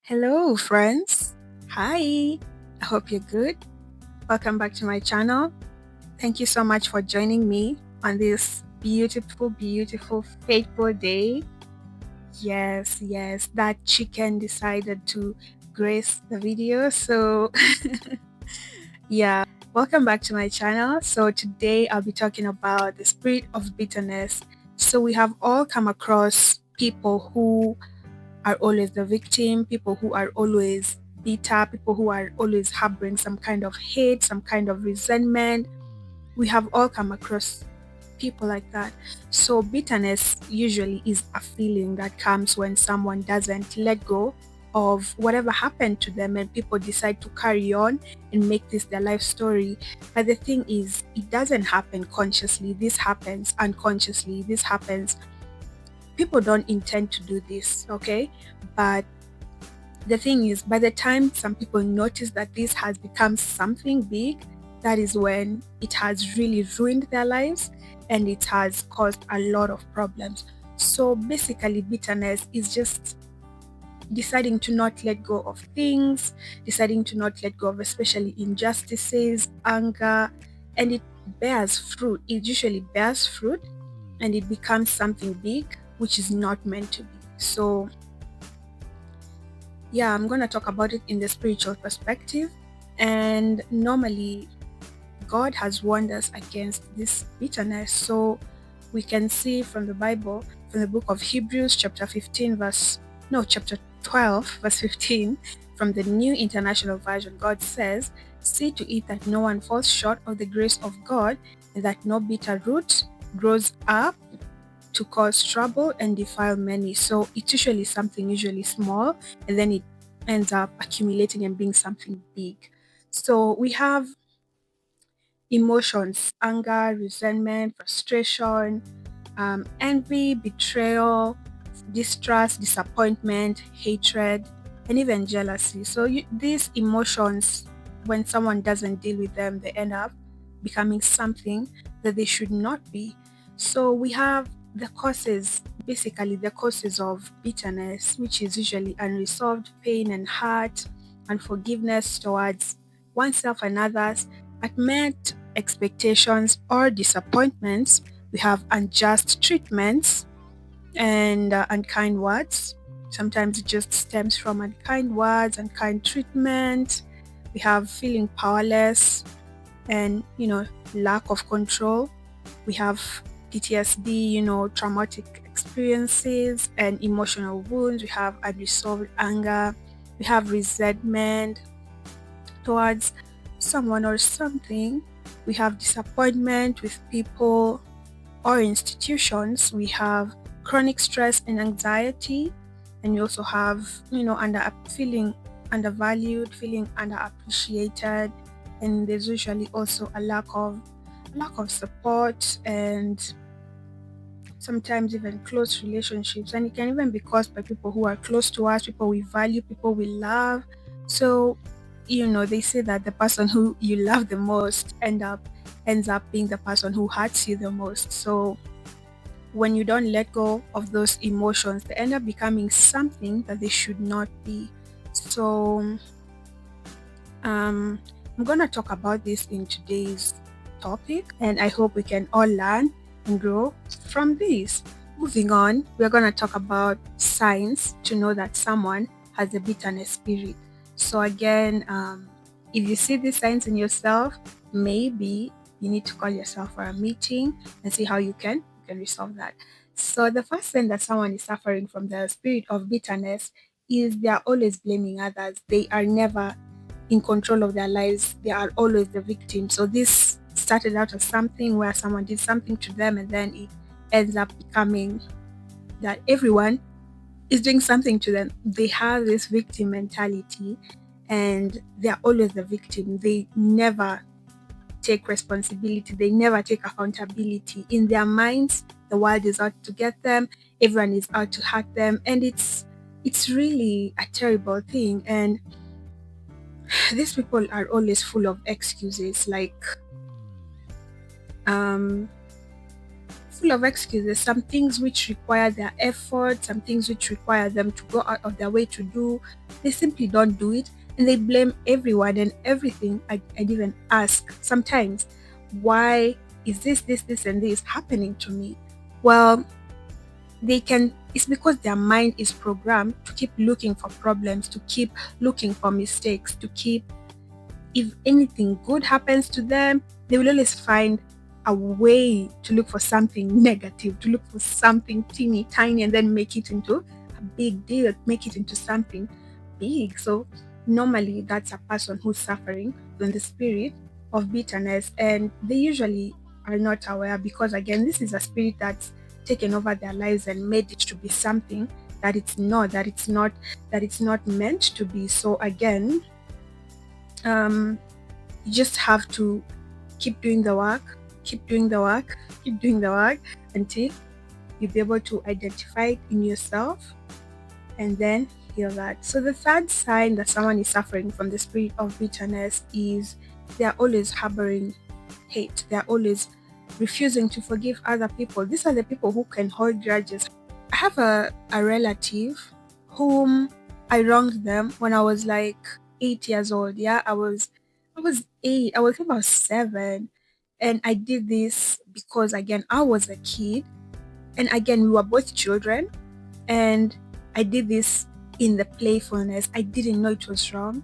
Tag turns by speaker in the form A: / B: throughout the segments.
A: Hello, friends. Hi. I hope you're good. Welcome back to my channel. Thank you so much for joining me on this beautiful, fateful day. Yes, that chicken decided to grace the video. So, yeah, welcome back to my channel. So, today I'll be talking about the spirit of bitterness. So, we have all come across people who are always the victim, people who are always bitter, people who are always harboring some kind of hate, some kind of resentment. We have all come across people like that. So, bitterness usually is a feeling that comes when someone doesn't let go of whatever happened to them and people decide to carry on and make this their life story. But the thing is, it doesn't happen consciously. This happens unconsciously. This happens. People don't intend to do this, okay? But the thing is, by the time some people notice that this has become something big, that is when it has really ruined their lives and it has caused a lot of problems. So basically, bitterness is just deciding to not let go of things, deciding to not let go of especially injustices, anger, and it bears fruit. It usually bears fruit and it becomes something big, which is not meant to be. So, yeah, I'm going to talk about it in the spiritual perspective. And normally, God has warned us against this bitterness. So we can see from the Bible, from the book of Hebrews, chapter 15, chapter 12, verse 15, from the New International Version, God says, "See to it that no one falls short of the grace of God, and that no bitter root grows up to cause trouble and defile many." So it's usually something usually small, and then it ends up accumulating and being something big. So we have emotions: anger, resentment, frustration, envy, betrayal, distrust, disappointment, hatred, and even jealousy. So these emotions, when someone doesn't deal with them, they end up becoming something that they should not be. So we have the causes, basically the causes of bitterness, which is usually unresolved pain and hurt, unforgiveness towards oneself and others, unmet expectations or disappointments. We have unjust treatments and unkind words. Sometimes it just stems from unkind words, unkind treatment. We have feeling powerless and, lack of control. We have PTSD, traumatic experiences and emotional wounds. We have unresolved anger. We have resentment towards someone or something. We have disappointment with people or institutions. We have chronic stress and anxiety, and we also have, feeling undervalued, feeling underappreciated, and there's usually also a lack of support and sometimes even close relationships, and it can even be caused by people who are close to us, people we value, people we love. So, they say that the person who you love the most ends up being the person who hurts you the most. So when you don't let go of those emotions, they end up becoming something that they should not be. So I'm gonna talk about this in today's topic, and I hope we can all learn and grow from this. Moving on, we're gonna talk about signs to know that someone has a bitterness spirit. So again, if you see these signs in yourself, maybe you need to call yourself for a meeting and see how you can resolve that. So the first thing that someone is suffering from the spirit of bitterness is they are always blaming others. They are never in control of their lives. They are always the victim. So this started out as something where someone did something to them, and then it ends up becoming that everyone is doing something to them. They have this victim mentality and they are always the victim. They never take responsibility, they never take accountability. In their minds, the world is out to get them, everyone is out to hurt them, and it's really a terrible thing. And these people are always full of excuses, like um full of excuses. Some things which require their effort, some things which require them to go out of their way to do, they simply don't do it. And they blame everyone and everything. I'd even ask sometimes, why is this, and this happening to me? Well, it's because their mind is programmed to keep looking for problems, to keep looking for mistakes, to keep, if anything good happens to them, they will always find a way to look for something negative, to look for something teeny tiny, and then make it into a big deal, make it into something big. So normally that's a person who's suffering from the spirit of bitterness, and they usually are not aware, because again, this is a spirit that's taken over their lives and made it to be something that it's not meant to be. So again, um you just have to keep doing the work, keep doing the work, keep doing the work until you be able to identify it in yourself and then heal that. So the third sign that someone is suffering from the spirit of bitterness is they are always harboring hate. They are always refusing to forgive other people. These are the people who can hold grudges. I have a relative whom I wronged them when I was like 8 years old. Yeah, I was eight. I think I was seven. And I did this because again I was a kid, and again we were both children, and I did this in the playfulness. I didn't know it was wrong.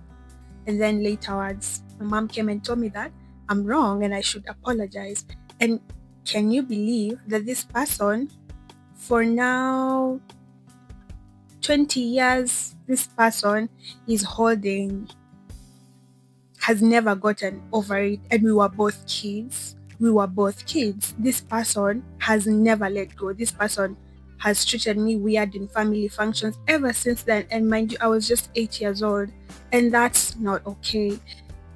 A: And then laterwards my mom came and told me that I'm wrong and I should apologize. And can you believe that this person, for now 20 years, this person is holding, has never gotten over it. And we were both kids. We were both kids. This person has never let go. This person has treated me weird in family functions ever since then. And mind you, I was just 8 years old. And that's not okay.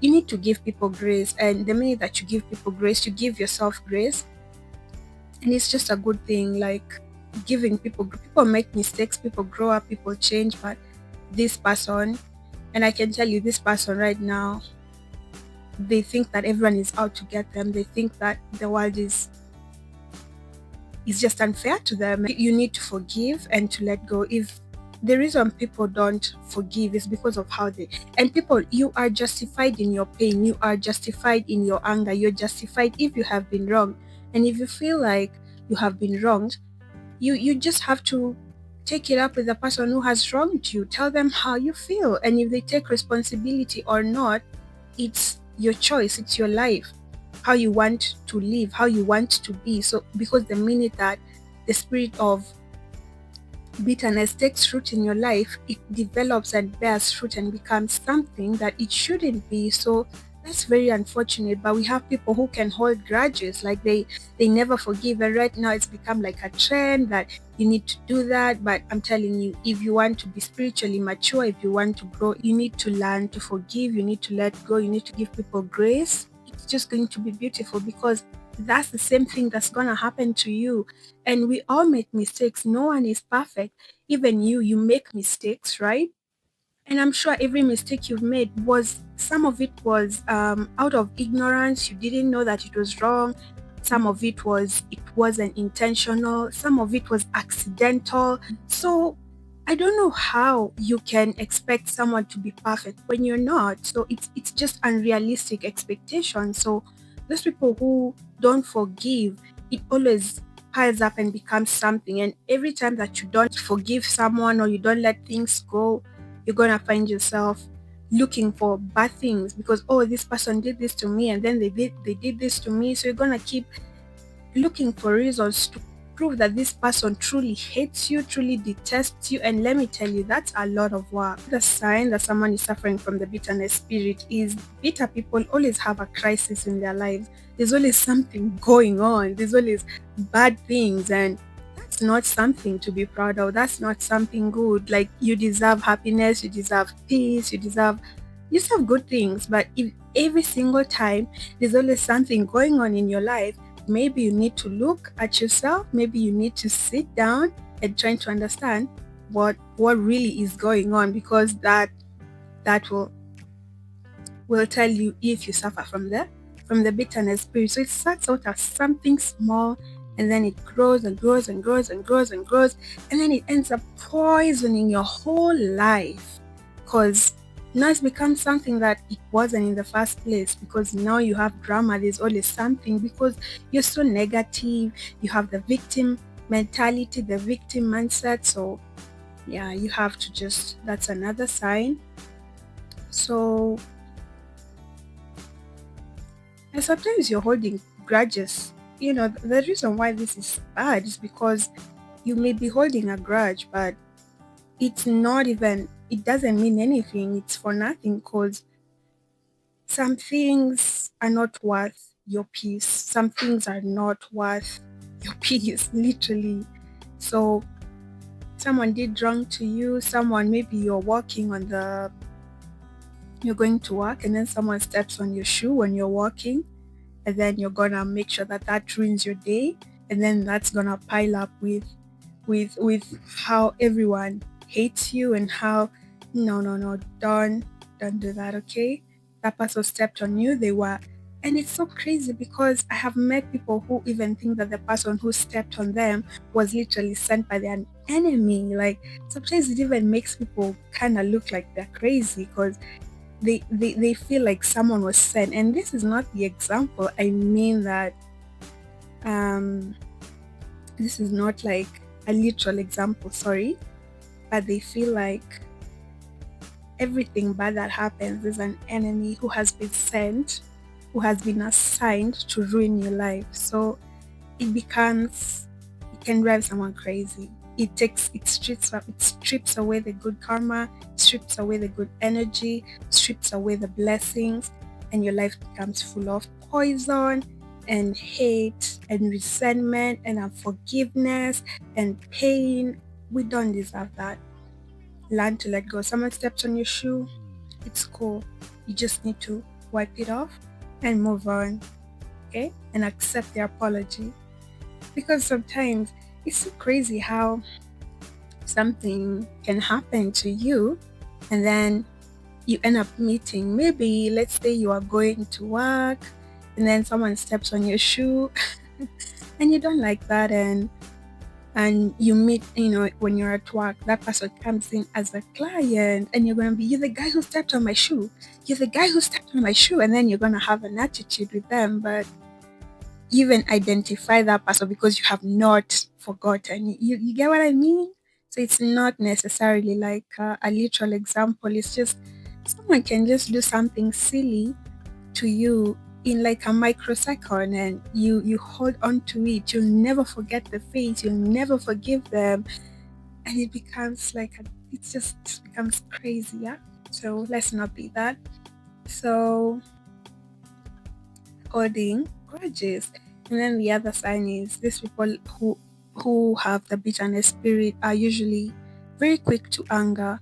A: You need to give people grace. And the minute that you give people grace, you give yourself grace. And it's just a good thing. Like, giving people make mistakes, people grow up, people change. But this person, and I can tell you, this person right now, they think that everyone is out to get them. They think that the world is just unfair to them. You need to forgive and to let go. If the reason people don't forgive is because of how they, and people, you are justified in your pain, you are justified in your anger, you're justified if you have been wrong. And if you feel like you have been wronged, you just have to take it up with the person who has wronged you. Tell them how you feel, and if they take responsibility or not, it's your choice, it's your life, how you want to live, how you want to be. So because the minute that the spirit of bitterness takes root in your life, it develops and bears fruit and becomes something that it shouldn't be. So that's very unfortunate. But we have people who can hold grudges, like they never forgive. And right now it's become like a trend that you need to do that. But I'm telling you, if you want to be spiritually mature, if you want to grow, you need to learn to forgive, you need to let go, you need to give people grace. It's just going to be beautiful, because that's the same thing that's going to happen to you. And we all make mistakes. No one is perfect. Even you make mistakes, right? And I'm sure every mistake you've made, was some of it was out of ignorance. You didn't know that it was wrong. Some of it wasn't intentional. Some of it was accidental. So I don't know how you can expect someone to be perfect when you're not. So it's just unrealistic expectation. So those people who don't forgive, it always piles up and becomes something. And every time that you don't forgive someone or you don't let things go, you're gonna find yourself looking for bad things, because, oh, this person did this to me, and then they did this to me. So you're gonna keep looking for reasons to prove that this person truly hates you, truly detests you. And let me tell you, that's a lot of work. The sign that someone is suffering from the bitterness spirit is bitter people always have a crisis in their lives. There's always something going on, there's always bad things, and that's not something to be proud of. That's not something good. Like, you deserve happiness, you deserve peace, you deserve good things. But if every single time there's always something going on in your life, maybe you need to look at yourself. Maybe you need to sit down and try to understand what really is going on, because that will tell you if you suffer from the bitterness spirit. So it starts out as something small, and then it grows and grows and grows and grows and grows, and then it ends up poisoning your whole life because now it's become something that it wasn't in the first place, because now you have drama, there's always something, because you're so negative, you have the victim mentality, the victim mindset. So yeah, you have to just, that's another sign. So, and sometimes you're holding grudges. You know, the reason why this is bad is because you may be holding a grudge, but it's not even, it doesn't mean anything. It's for nothing, because some things are not worth your peace. Some things are not worth your peace, literally. So, someone did wrong to you, someone, maybe you're going to work and then someone steps on your shoe when you're walking, and then you're gonna make sure that that ruins your day, and then that's gonna pile up with how everyone hates you, and how, no, no, no, don't do that, okay? That person stepped on you, they were, and it's so crazy because I have met people who even think that the person who stepped on them was literally sent by their enemy. Like, sometimes it even makes people kind of look like they're crazy, because they feel like someone was sent. And this is not the example, I mean that um this is not like a literal example, sorry, but they feel like everything bad that happens is an enemy who has been sent, who has been assigned to ruin your life. So it becomes, it can drive someone crazy. It strips away the good karma, strips away the good energy, strips away the blessings, and your life becomes full of poison and hate and resentment and unforgiveness and pain. We don't deserve that. Learn to let go. Someone steps on your shoe, it's cool. You just need to wipe it off and move on, okay? And accept the apology. Because sometimes it's so crazy how something can happen to you, and then you end up meeting, maybe let's say you are going to work and then someone steps on your shoe and you don't like that, and you meet, you know, when you're at work, that person comes in as a client and you're going to be, you're the guy who stepped on my shoe, you're the guy who stepped on my shoe, and then you're going to have an attitude with them. But you even identify that person because you have not forgotten. You get what I mean? So it's not necessarily like a literal example. It's just someone can just do something silly to you in like a microsecond, and you hold on to it. You'll never forget the face. You'll never forgive them, and it becomes like it just becomes crazy. Yeah. So let's not be that. So holding grudges. And then the other sign is these people who have the bitterness spirit are usually very quick to anger,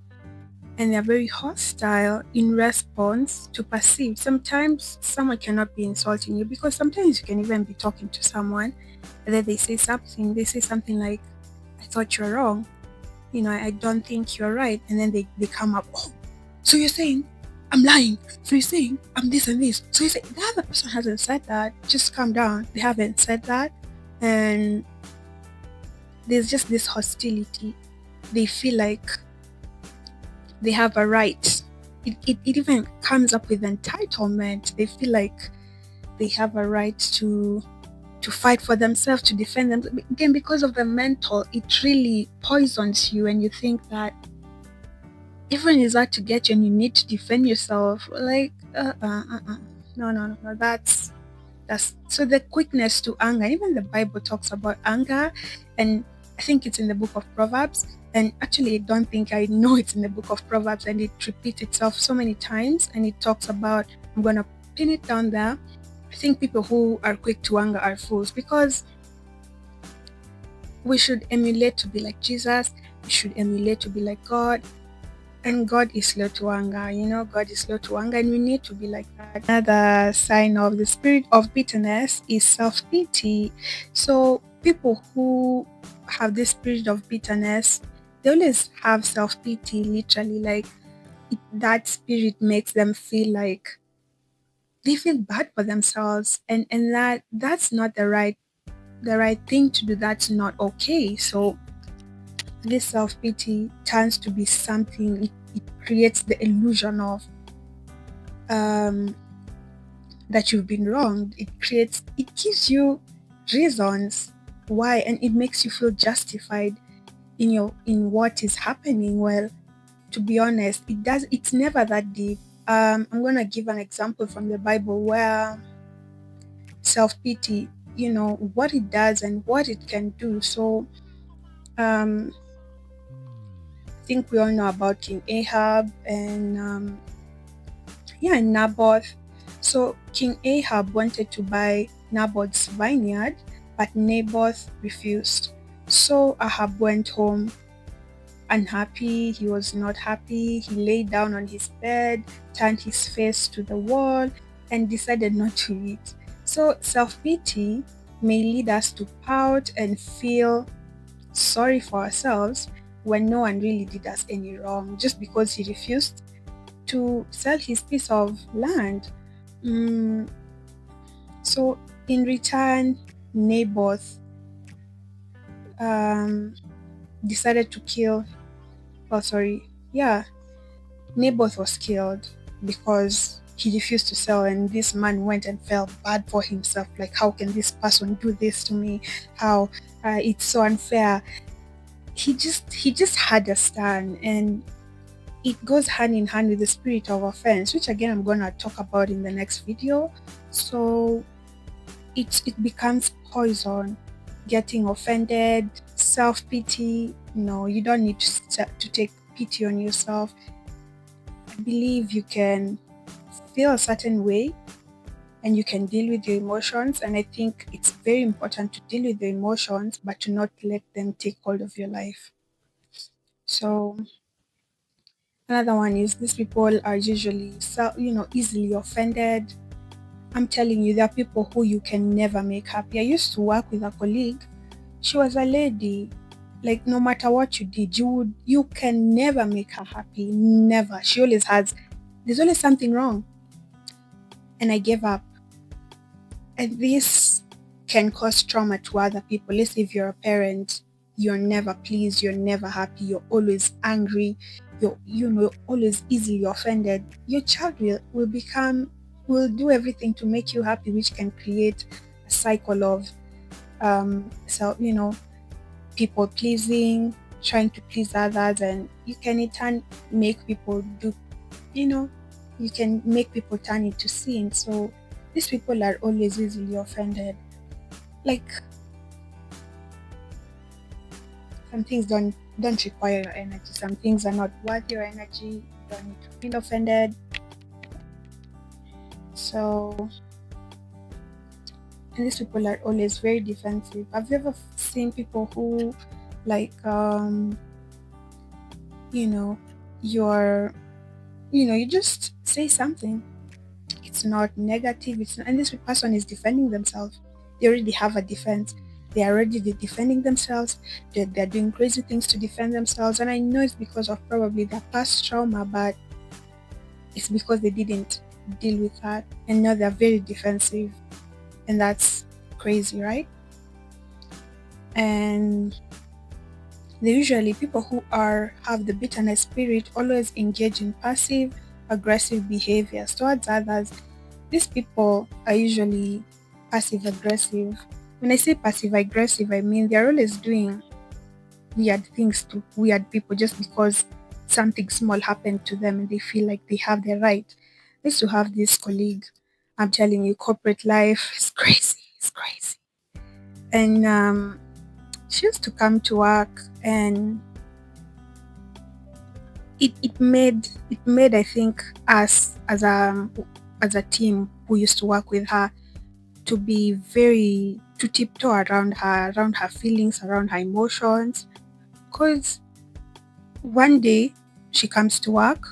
A: and they're very hostile in response to perceived. Sometimes someone cannot be insulting you, because sometimes you can even be talking to someone and then they say something like, I thought you're wrong, you know, I don't think you're right. And then they come up, oh, so you're saying I'm lying. So you're saying I'm this and this. So you say the other person hasn't said that. Just calm down. They haven't said that. And there's just this hostility. They feel like they have a right. It even comes up with entitlement. They feel like they have a right to fight for themselves, to defend them. Again, because of the mental, it really poisons you, and you think that everyone is out to get you and you need to defend yourself. Like, no, no, no, no. That's so the quickness to anger. Even the Bible talks about anger, and I think it's in the book of Proverbs. And actually, I don't think I know it's in the book of Proverbs, and it repeats itself so many times. And it talks about, I'm gonna pin it down there. I think people who are quick to anger are fools, because we should emulate to be like Jesus. We should emulate to be like God. And God is slow to anger, you know, God is slow to anger, and we need to be like that. Another sign of the spirit of bitterness is self pity. So, people who have this spirit of bitterness, they always have self pity, literally, like that spirit makes them feel like they feel bad for themselves, and that's not the right the right thing to do, that's not okay. So this self-pity tends to be something, it creates the illusion of um that you've been wronged. It gives you reasons why, and it makes you feel justified in what is happening. Well, to be honest, it's never that deep. I'm gonna give an example from the Bible where self-pity, what it does and what it can do. So um I think we all know about King Ahab and yeah, Naboth. So King Ahab wanted to buy Naboth's vineyard, but Naboth refused. So Ahab went home unhappy. He was not happy. He lay down on his bed, turned his face to the wall, and decided not to eat. So self pity may lead us to pout and feel sorry for ourselves when no one really did us any wrong, just because he refused to sell his piece of land. Mm, so in return, Naboth um, decided to kill. Oh, sorry. Yeah, Naboth was killed because he refused to sell, and this man went and felt bad for himself. Like, how can this person do this to me? How it's so unfair. He just had a stand, and it goes hand in hand with the spirit of offense, which again I'm gonna talk about in the next video. So it becomes poison. Getting offended, self pity. No, you don't need to take pity on yourself. I believe you can feel a certain way and you can deal with your emotions. And I think it's very important to deal with the emotions, but to not let them take hold of your life. So another one is these people are usually easily offended. I'm telling you, there are people who you can never make happy. I used to work with a colleague. She was a lady. Like no matter what you did, you can never make her happy. Never. She always has there's always something wrong. And I gave up. And this can cause trauma to other people. Let's say if you're a parent, you're never pleased, you're never happy, you're always angry, you're always easily offended. Your child will do everything to make you happy, which can create a cycle of people pleasing, trying to please others, and you can in turn make people do you know, you can make people turn into sin. So these people are always easily offended. Like some things don't require your energy. Some things are not worth your energy. You don't need to feel offended. So and these people are always very defensive. Have you ever seen people who like you know, you're you just say something. It's not negative. And this person is defending themselves. They already have a defense. They are already defending themselves. They're doing crazy things to defend themselves. And I know it's because of probably their past trauma, but it's because they didn't deal with that. And now they're very defensive. And that's crazy, right? And they usually people who have the bitterness spirit always engage in passive aggressive behaviors towards others. These people are usually passive aggressive. When I say passive aggressive, I mean they're always doing weird things to weird people just because something small happened to them and they feel like they have the right. I used to have this colleague. I'm telling you, corporate life is crazy. It's crazy. And she used to come to work, and it made I think us as a team who used to work with her to be very to tiptoe around her feelings, around her emotions. Because one day she comes to work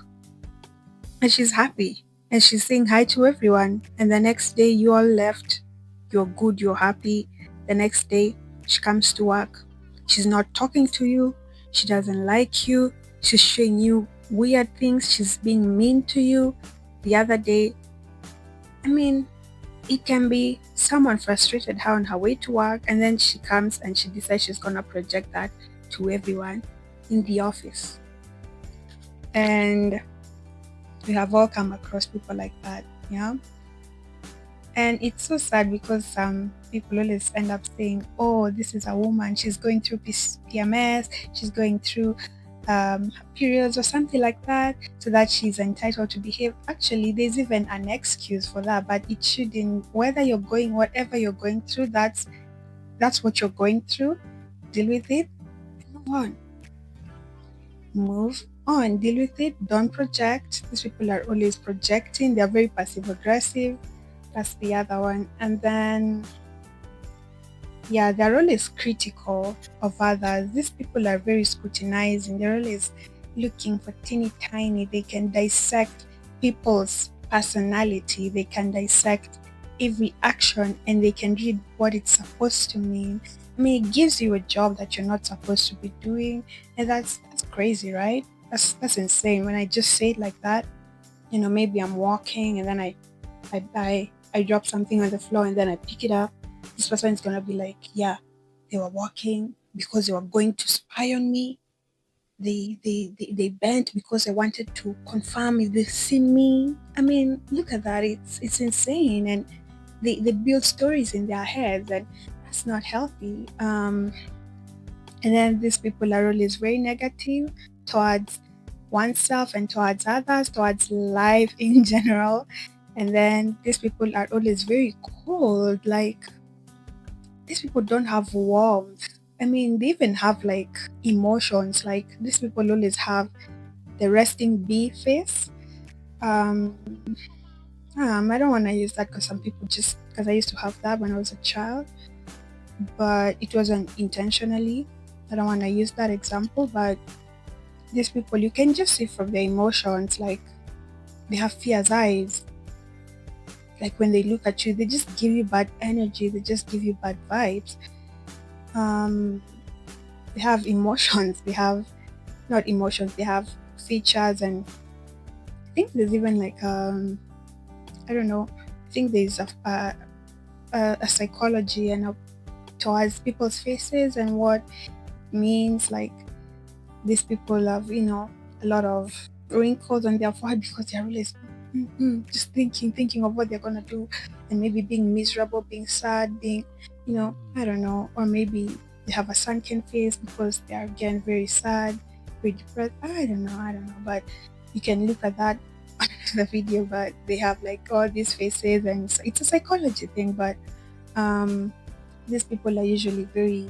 A: and she's happy and she's saying hi to everyone, and the next day you all left, you're good, you're happy. The next day she comes to work, she's not talking to you, she doesn't like you, she's showing you weird things, she's being mean to you. The other day, I mean, It can be someone frustrated her on her way to work, and then she comes and she decides she's gonna project that to everyone in the office. And we have all come across people like that, yeah. And it's so sad because some people always end up saying, "Oh, this is a woman. She's going through PMS. She's going through periods or something like that, so that she's entitled to behave." Actually, there's even an excuse for that, but it shouldn't. Whether you're going, whatever you're going through, that's what you're going through. Deal with it. Move on. Move on. Deal with it. Don't project. These people are always projecting. They're very passive aggressive. That's the other one. And then, yeah, they're always critical of others. These people are very scrutinizing. They're always looking for teeny tiny. They can dissect people's personality. They can dissect every action and they can read what it's supposed to mean. I mean, it gives you a job that you're not supposed to be doing, and that's crazy, right? That's insane. When I just say it like that, maybe I'm walking and then I drop something on the floor and then I pick it up. This person is gonna be like, yeah, they were walking because they were going to spy on me. They bent because they wanted to confirm if they've seen me. I mean, look at that. It's insane. And they build stories in their heads, and that's not healthy. And then these people are always very negative towards oneself and towards others, towards life in general. And then these people are always very cold. Like, these people don't have warmth. I mean, they even have like emotions. Like, these people always have the resting bee face. Um, I don't want to use that because some people just, because I used to have that when I was a child, but it wasn't intentionally. I don't want to use that example, but these people, you can just see from their emotions, like they have fierce eyes. Like when they look at you, they just give you bad energy. They just give you bad vibes. Um, they have emotions. They have not emotions. They have features, and I think there's even like I don't know. I think there's a psychology and towards people's faces and what means like these people have, a lot of wrinkles on their forehead because they're always just thinking of what they're gonna do, and maybe being miserable, being sad, being, I don't know, or maybe they have a sunken face because they are again very sad, very depressed. I don't know, but you can look at that on the video. But they have like all these faces, and it's a psychology thing. But um, these people are usually very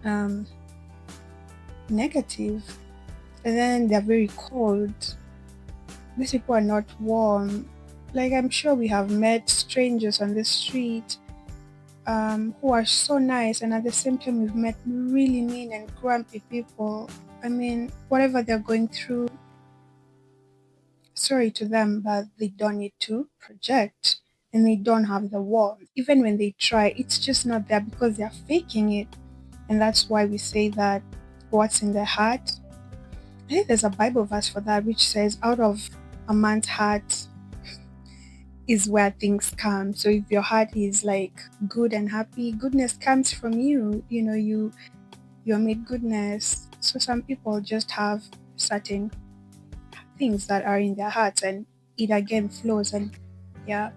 A: um, negative, and then they're very cold. These people are not warm. Like, I'm sure we have met strangers on the street who are so nice, and at the same time, we've met really mean and grumpy people. I mean, whatever they're going through, sorry to them, but they don't need to project, and they don't have the warmth. Even when they try, it's just not there because they're faking it. And that's why we say that what's in their heart. I think there's a Bible verse for that which says, out of a man's heart is where things come. So if your heart is like good and happy, goodness comes from you. You're made goodness. So some people just have certain things that are in their hearts, and it again flows. And yeah.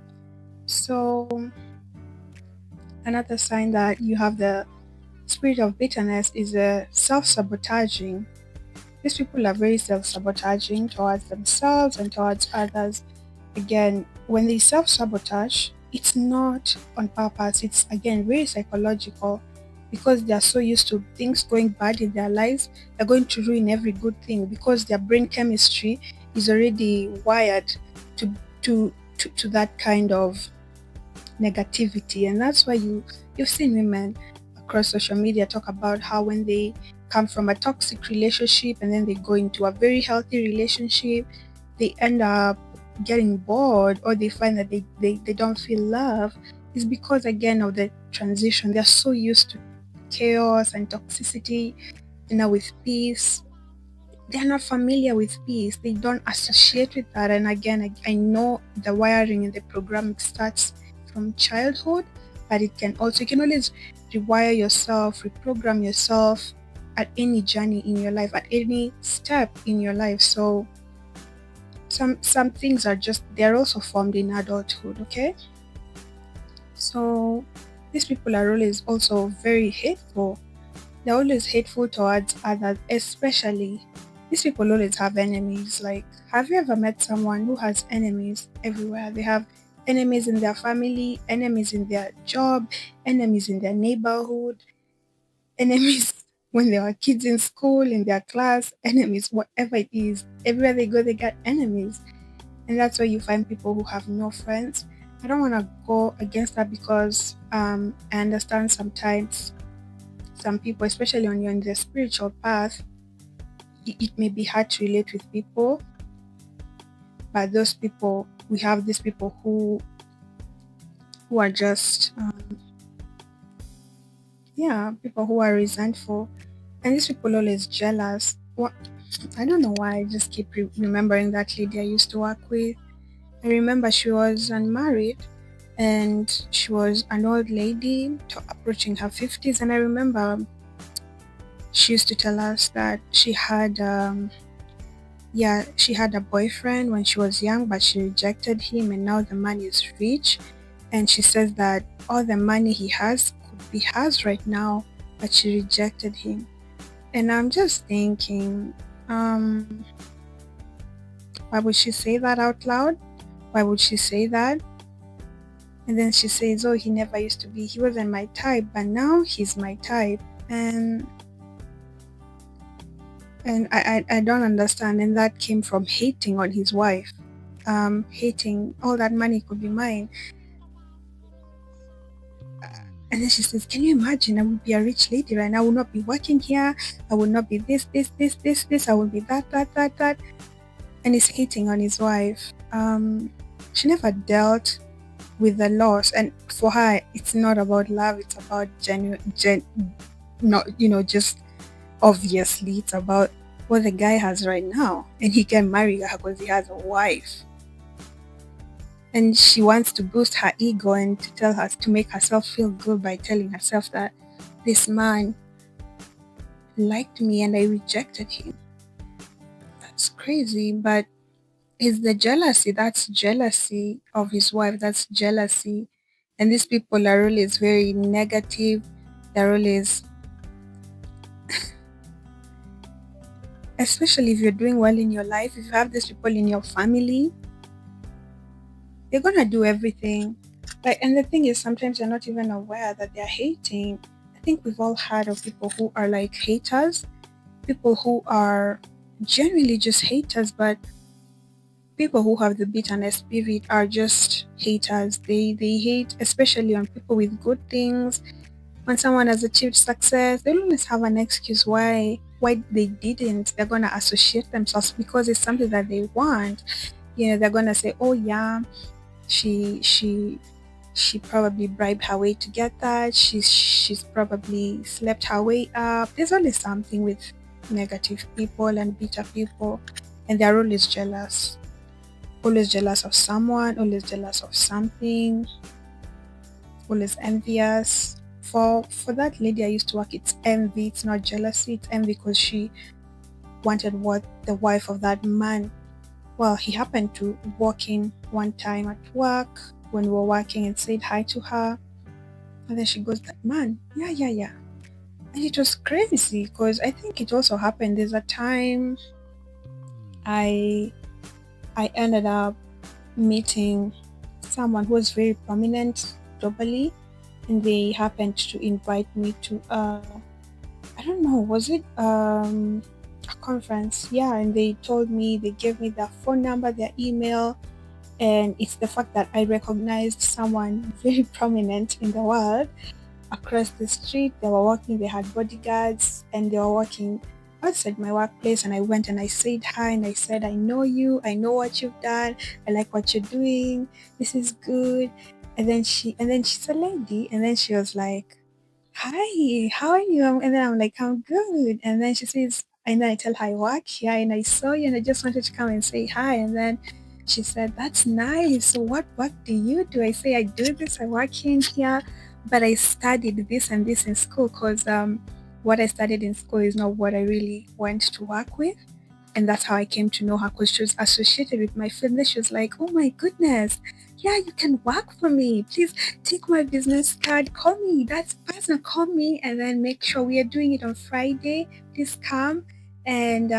A: So another sign that you have the spirit of bitterness is a self-sabotaging. These people are very self-sabotaging towards themselves and towards others. Again, when they self-sabotage, it's not on purpose. It's again very psychological because they are so used to things going bad in their lives. They're going to ruin every good thing because their brain chemistry is already wired to to that kind of negativity. And that's why you've seen women across social media talk about how when they come from a toxic relationship and then they go into a very healthy relationship, they end up getting bored, or they find that they don't feel love. Is because again of the transition. They're so used to chaos and toxicity, with peace they're not familiar with peace. They don't associate with that. And again, I know the wiring in the programming starts from childhood, but it can also, you can always rewire yourself, reprogram yourself at any journey in your life, at any step in your life. So some things are just, they're also formed in adulthood, okay? So these people are always also very hateful. They're always hateful towards others, especially these people always have enemies. Like, have you ever met someone who has enemies everywhere? They have enemies in their family, enemies in their job, enemies in their neighborhood, enemies when they were kids in school, in their class, enemies, whatever it is. Everywhere they go, they got enemies. And that's where you find people who have no friends. I don't want to go against that because I understand sometimes some people, especially when you're in the spiritual path, it may be hard to relate with people. But those people, we have these people who are just yeah, people who are resentful, and these people always jealous. What, I don't know why I just keep remembering that lady I used to work with. I remember she was unmarried and she was an old lady approaching her 50s. And I remember she used to tell us that she had a boyfriend when she was young, but she rejected him, and now the man is rich. And she says that all the money he has could be hers right now, but she rejected him. And I'm just thinking, why would she say that out loud? Why would she say that? And then she says, "Oh, he never used to be. He wasn't my type, but now he's my type." And I don't understand. And that came from hating on his wife, hating all that money could be mine. And then she says, "Can you imagine? I would be a rich lady right now. I would not be working here. I would not be this. I would be that." And he's hating on his wife. She never dealt with the loss, and for her, it's not about love. It's about not just obviously. It's about what the guy has right now, and he can marry her because he has a wife. And she wants to boost her ego and to tell her to make herself feel good by telling herself that this man liked me and I rejected him. That's crazy, but it's the jealousy. That's jealousy of his wife. That's jealousy. And these people are always very negative. They're always, especially if you're doing well in your life, if you have these people in your family, they're gonna do everything. Like, and the thing is, sometimes you're not even aware that they're hating. I think we've all heard of people who are like haters, people who are genuinely just haters, but people who have the bitterness spirit are just haters. They hate especially on people with good things. When someone has achieved success, they always have an excuse why they didn't. They're gonna associate themselves because it's something that they want. They're gonna say, "Oh yeah, she she she probably bribed her way to get that. She's probably slept her way up." There's always something with negative people and bitter people, and they're always jealous of someone, always jealous of something, always envious. For that lady I used to work, it's envy, it's not jealousy, it's envy because she wanted what the wife of that man. Well, he happened to walk in one time at work when we were working and said hi to her. And then she goes, "That man, yeah, yeah, yeah." And it was crazy because I think it also happened. There's a time I I ended up meeting someone who was very prominent globally, and they happened to invite me to I don't know, was it a conference? Yeah, and they told me, they gave me their phone number, their email, and it's the fact that I recognized someone very prominent in the world across the street. They were walking, they had bodyguards, and they were walking outside my workplace. And I went and I said hi and I said, "I know you, I know what you've done, I like what you're doing, this is good." And then she's a lady, and then she was like, "Hi, how are you?" And then I'm like, "I'm good." And then she says, And then I tell her I work here and I saw you and I just wanted to come and say hi. And then she said, "That's nice. So what work do you do?" I say, "I do this, I work in here, but I studied this and this in school because what I studied in school is not what I really went to work with." And that's how I came to know her because she was associated with my field. She was like, "Oh my goodness, yeah, you can work for me. Please take my business card. Call me. That's person. Call me, and then make sure we are doing it on Friday. Please come and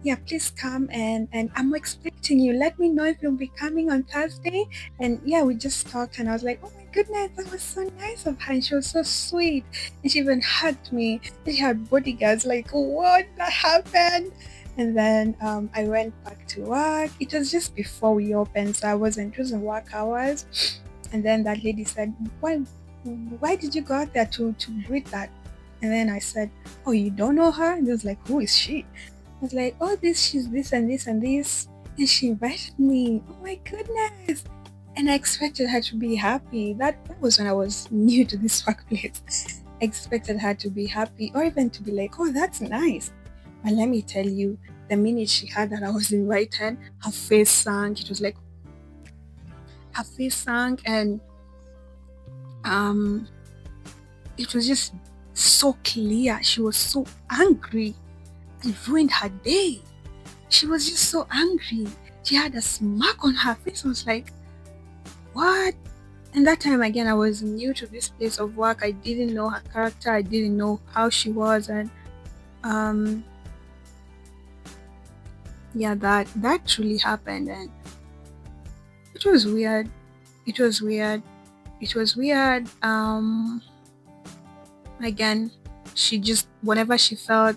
A: yeah, please come and I'm expecting you. Let me know if you'll be coming on Thursday." And yeah, we just talked, and I was like, "Oh my goodness, that was so nice of her. And she was so sweet, and she even hugged me. And she had bodyguards. Like, what that happened?" And then I went back to work. It was just before we opened, so I wasn't, it wasn't work hours. And then that lady said, why did you go out there to greet that?" And then I said, "Oh, you don't know her?" And he was like, "Who is she?" I was like, "Oh, she's this and this and this." And she invited me. Oh my goodness. And I expected her to be happy. That was when I was new to this workplace. I expected her to be happy or even to be like, "Oh, that's nice." But let me tell you, the minute she heard that I was invited, her face sank. It was like her face sank, and um, it was just so clear. She was so angry. It ruined her day. She was just so angry. She had a smirk on her face. I was like, "What?" And that time again, I was new to this place of work. I didn't know her character. I didn't know how she was, and um, yeah, that truly happened, and it was weird. It was weird. It was weird. Again, she just, whatever she felt,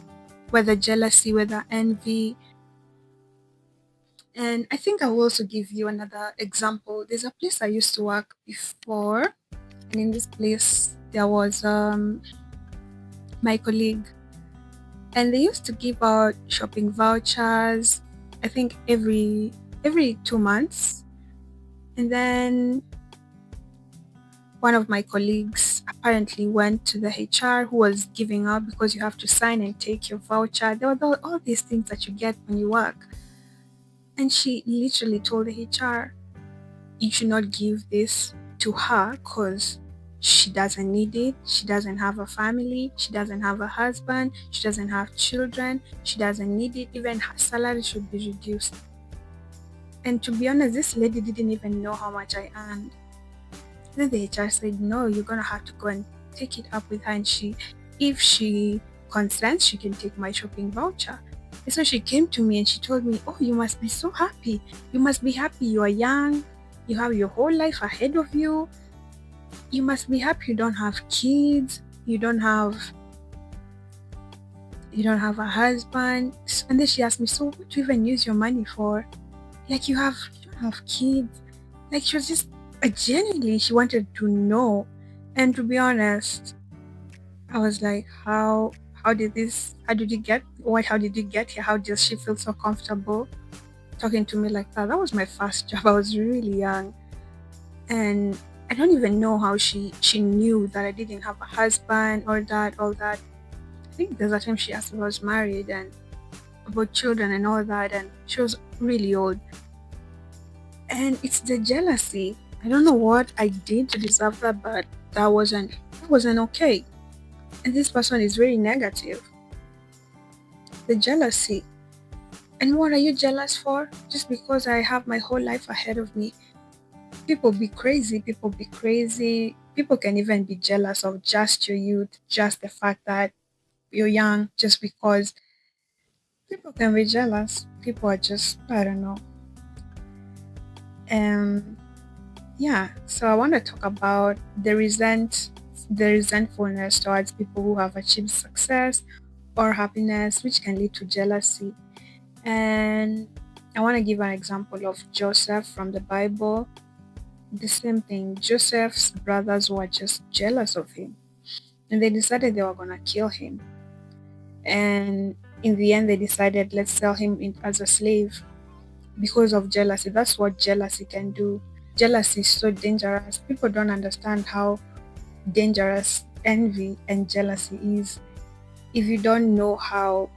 A: whether jealousy, whether envy. And I think I will also give you another example. There's a place I used to work before, and in this place there was my colleague, and they used to give out shopping vouchers. I think every 2 months, and then one of my colleagues apparently went to the HR who was giving out, because you have to sign and take your voucher. There were all these things that you get when you work. And she literally told the HR, "You should not give this to her because she doesn't need it. She doesn't have a family. She doesn't have a husband. She doesn't have children. She doesn't need it. Even her salary should be reduced." And to be honest, this lady didn't even know how much I earned. Then the HR said, "No, you're gonna have to go and take it up with her, and if she consents, she can take my shopping voucher." And so she came to me and she told me, "Oh, you must be so happy. You must be happy. You are young. You have your whole life ahead of you. You must be happy. You don't have kids. You don't have a husband." And then she asked me, "So what do you even use your money for? Like you don't have kids." Like she was just genuinely, she wanted to know. And to be honest, I was like, how did you get here? How does she feel so comfortable talking to me like that? That was my first job. I was really young. And I don't even know how she knew that I didn't have a husband or that, all that. I think there's a time she asked if I was married and about children and all that, and she was really old. And it's the jealousy. I don't know what I did to deserve that, but that wasn't okay. And this person is very negative. The jealousy. And what are you jealous for? Just because I have my whole life ahead of me. People be crazy. People be crazy. People can even be jealous of just your youth, just the fact that you're young, just because people can be jealous. People are just, I don't know. Um, Yeah, so I want to talk about the resentfulness towards people who have achieved success or happiness, which can lead to jealousy. And I want to give an example of Joseph from the Bible. The same thing. Joseph's brothers were just jealous of him, and they decided they were gonna kill him. And in the end, they decided, let's sell him as a slave because of jealousy. That's what jealousy can do. Jealousy is so dangerous. People don't understand how dangerous envy and jealousy is. If you don't know how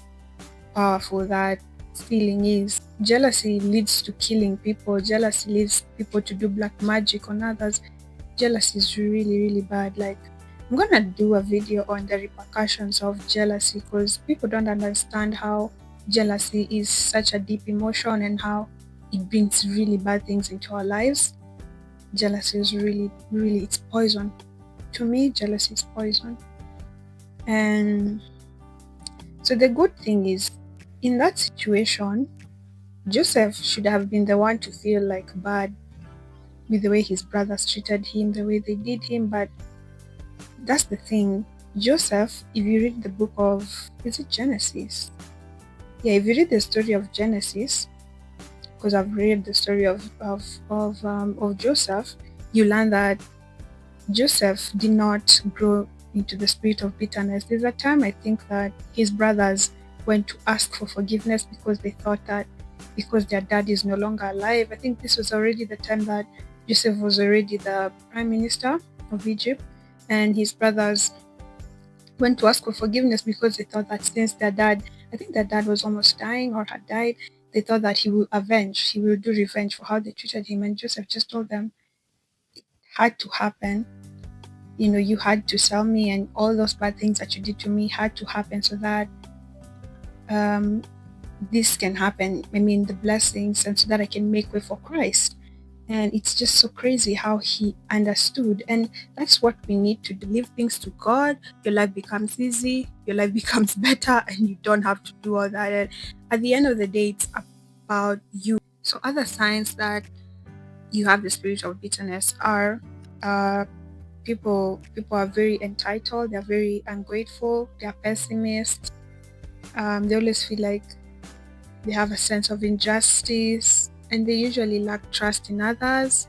A: powerful that feeling is. Jealousy leads to killing people, jealousy leads people to do black magic on others. Jealousy is really, really bad. Like, I'm gonna do a video on the repercussions of jealousy because people don't understand how jealousy is such a deep emotion and how it brings really bad things into our lives. Jealousy is really, really, it's poison. To me, jealousy is poison. And so the good thing is, in that situation, Joseph should have been the one to feel like bad with the way his brothers treated him, the way they did him. But that's the thing. Joseph, if you read the book of, is it Genesis? Yeah, if you read the story of Genesis, because I've read the story of Joseph, you learn that Joseph did not grow into the spirit of bitterness. There's a time I think that his brothers went to ask for forgiveness because they thought that because their dad is no longer alive. I think this was already the time that Joseph was already the prime minister of Egypt, and his brothers went to ask for forgiveness because they thought that since their dad, I think their dad was almost dying or had died, they thought that he will do revenge for how they treated him. And Joseph just told them, had to happen. You know, you had to sell me, and all those bad things that you did to me had to happen so that um, this can happen. I mean, the blessings, and so that I can make way for Christ. And it's just so crazy how he understood. And that's what we need to do. Leave things to God. Your life becomes easy, your life becomes better, and you don't have to do all that. And at the end of the day, it's about you. So, other signs that you have the spirit of bitterness are uh, people are very entitled, they're very ungrateful, they're pessimists, they always feel like they have a sense of injustice, and they usually lack trust in others.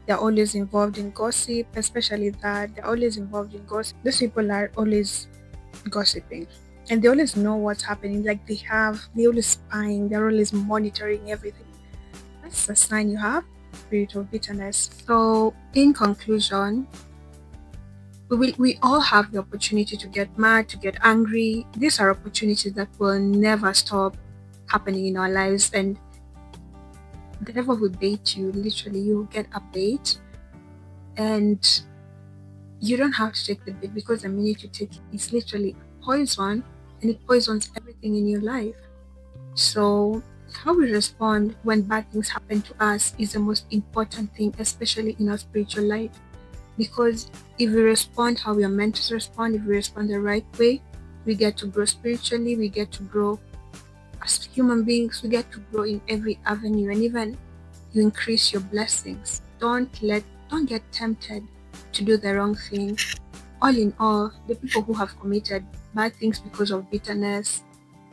A: They're always involved in gossip, especially that they're always involved in gossip. Those people are always gossiping, and they always know what's happening. Like they're always spying, they're always monitoring everything. That's a sign you have spirit of bitterness. So, in conclusion, we all have the opportunity to get mad, to get angry. These are opportunities that will never stop happening in our lives, and the devil will bait you. Literally, you will get a bait, and you don't have to take the bait because the minute you take it, it's literally poison, and it poisons everything in your life. So, how we respond when bad things happen to us is the most important thing, especially in our spiritual life. Because if we respond how we are meant to respond, if we respond the right way, we get to grow spiritually, we get to grow as human beings, we get to grow in every avenue, and even you increase your blessings. Don't get tempted to do the wrong thing. All in all, the people who have committed bad things because of bitterness,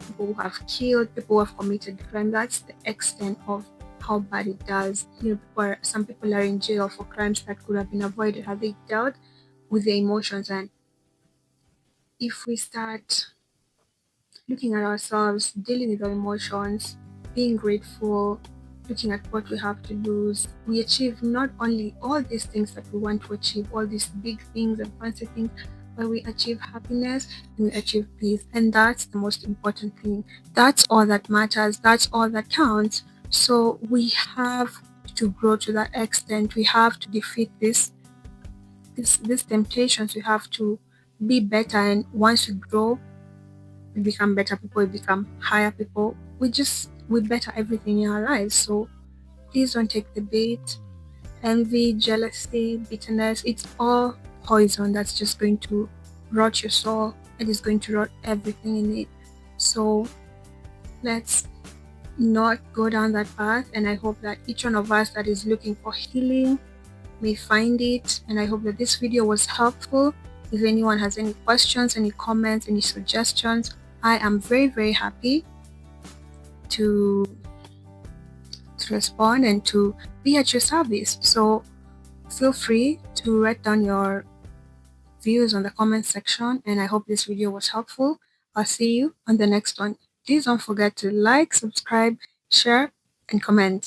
A: people who have killed, people who have committed crime, that's the extent of how bad it does. You know, some people are in jail for crimes that could have been avoided had they dealt with their emotions. And if we start looking at ourselves, dealing with our emotions, being grateful, looking at what we have to lose, we achieve not only all these things that we want to achieve, all these big things and fancy things, but we achieve happiness and we achieve peace. And that's the most important thing. That's all that matters. That's all that counts. So we have to grow to that extent. We have to defeat these temptations. We have to be better. And once we grow, we become better people, we become higher people. We better everything in our lives. So please don't take the bait. Envy, jealousy, bitterness, it's all poison that's just going to rot your soul. It is going to rot everything in it. So let's not go down that path. And I hope that each one of us that is looking for healing may find it. And I hope that this video was helpful. If anyone has any questions, any comments, any suggestions, I am very, very happy to respond and to be at your service. So feel free to write down your views on the comment section, and I hope this video was helpful. I'll see you on the next one. Please don't forget to like, subscribe, share, and comment.